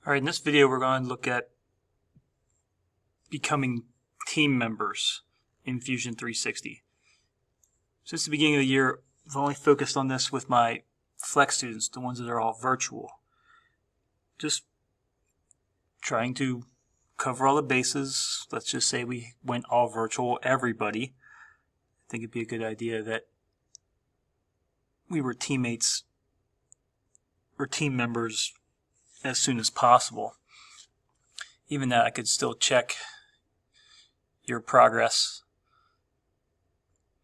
Alright, in this video we're going to look at becoming team members in Fusion 360. Since the beginning of the year, I've only focused on this with my Flex students, the ones that are all virtual. Just trying to cover all the bases. Let's just say we went all virtual, everybody. I think it'd be a good idea that we were teammates or team members as soon as possible. Even that, I could still check your progress,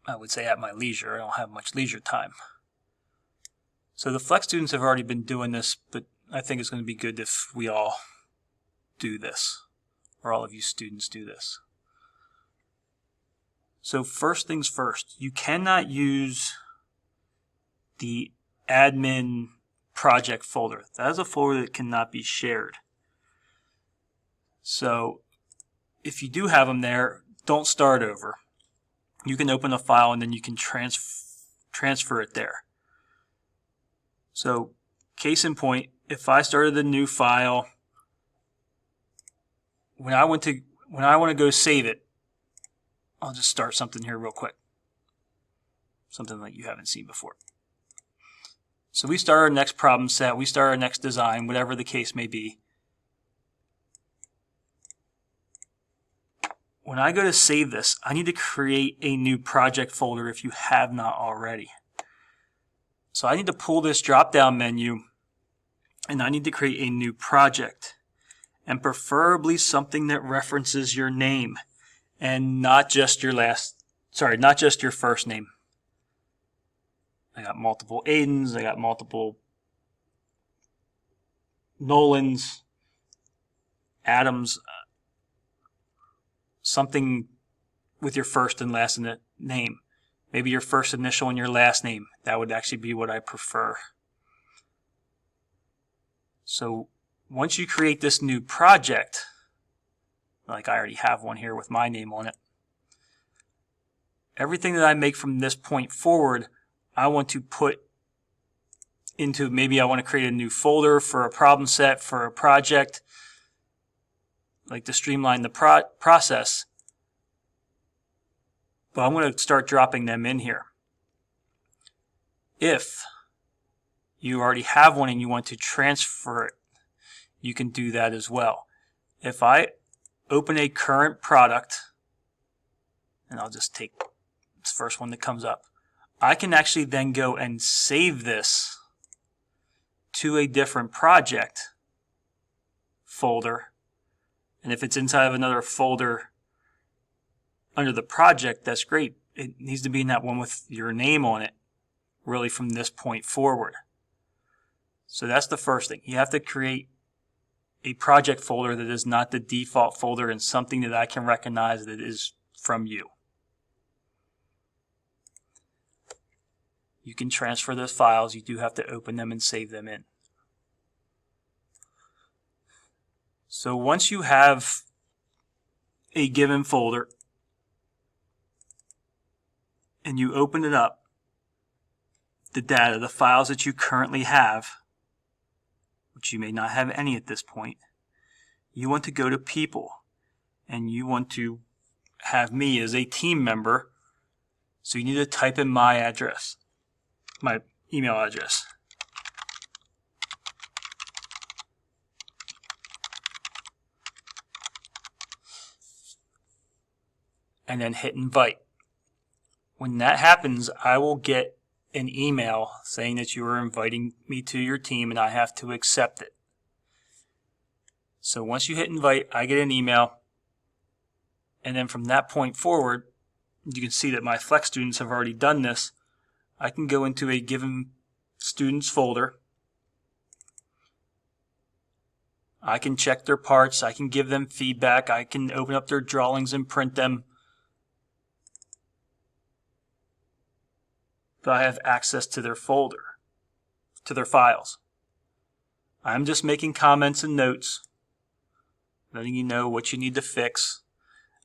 I would say, at my leisure. I don't have much leisure time. So the Flex students have already been doing this, but I think it's going to be good if we all do this, or all of you students do this. So first things first, you cannot use the admin project folder. That is a folder that cannot be shared. So if you do have them there, don't start over. You can open a file and then you can transfer it there. So case in point, if I started a new file, when I want to go save it, I'll just start something here real quick. Something that you haven't seen before. So we start our next problem set, we start our next design, whatever the case may be. When I go to save this, I need to create a new project folder if you have not already. So I need to pull this drop-down menu and I need to create a new project, and preferably something that references your name and not just your first name. I got multiple Aidens, I got multiple Nolans, Adams, something with your first and last name. Maybe your first initial and your last name. That would actually be what I prefer. So once you create this new project, like I already have one here with my name on it, everything that I make from this point forward, I want to put into, maybe I want to create a new folder for a problem set, for a project, like to streamline the process. But I'm going to start dropping them in here. If you already have one and you want to transfer it, you can do that as well. If I open a current product, and I'll just take this first one that comes up, I can actually then go and save this to a different project folder. And if it's inside of another folder under the project, that's great. It needs to be in that one with your name on it, really from this point forward. So that's the first thing. You have to create a project folder that is not the default folder and something that I can recognize that is from you. You can transfer those files. You do have to open them and save them in. So once you have a given folder and you open it up, the data, the files that you currently have, which you may not have any at this point, you want to go to People and you want to have me as a team member. So you need to type in my address, my email address. And then hit invite. When that happens, I will get an email saying that you are inviting me to your team and I have to accept it. So once you hit invite, I get an email, and then from that point forward, you can see that my Flex students have already done this. I can go into a given students folder. I can check their parts, I can give them feedback, I can open up their drawings and print them. But I have access to their folder, to their files. I'm just making comments and notes, letting you know what you need to fix.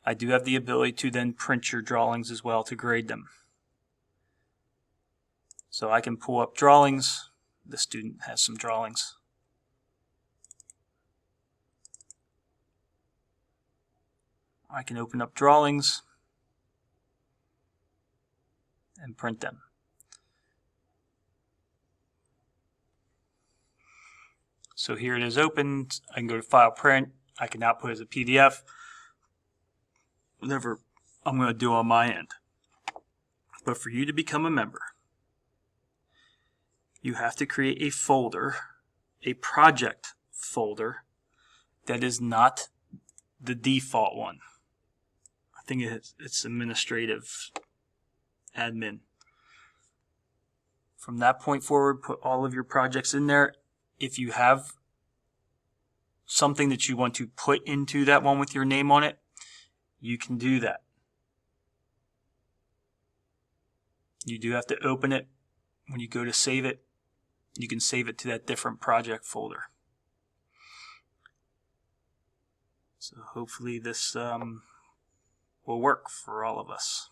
I do have the ability to then print your drawings as well to grade them. So I can pull up drawings. The student has some drawings. I can open up drawings and print them. So here it is opened. I can go to File, Print. I can output as a PDF. Whatever I'm going to do on my end. But for you to become a member, you have to create a folder, a project folder, that is not the default one. I think it's administrative admin. From that point forward, put all of your projects in there. If you have something that you want to put into that one with your name on it, you can do that. You do have to open it. When you go to save it, you can save it to that different project folder. So hopefully this will work for all of us.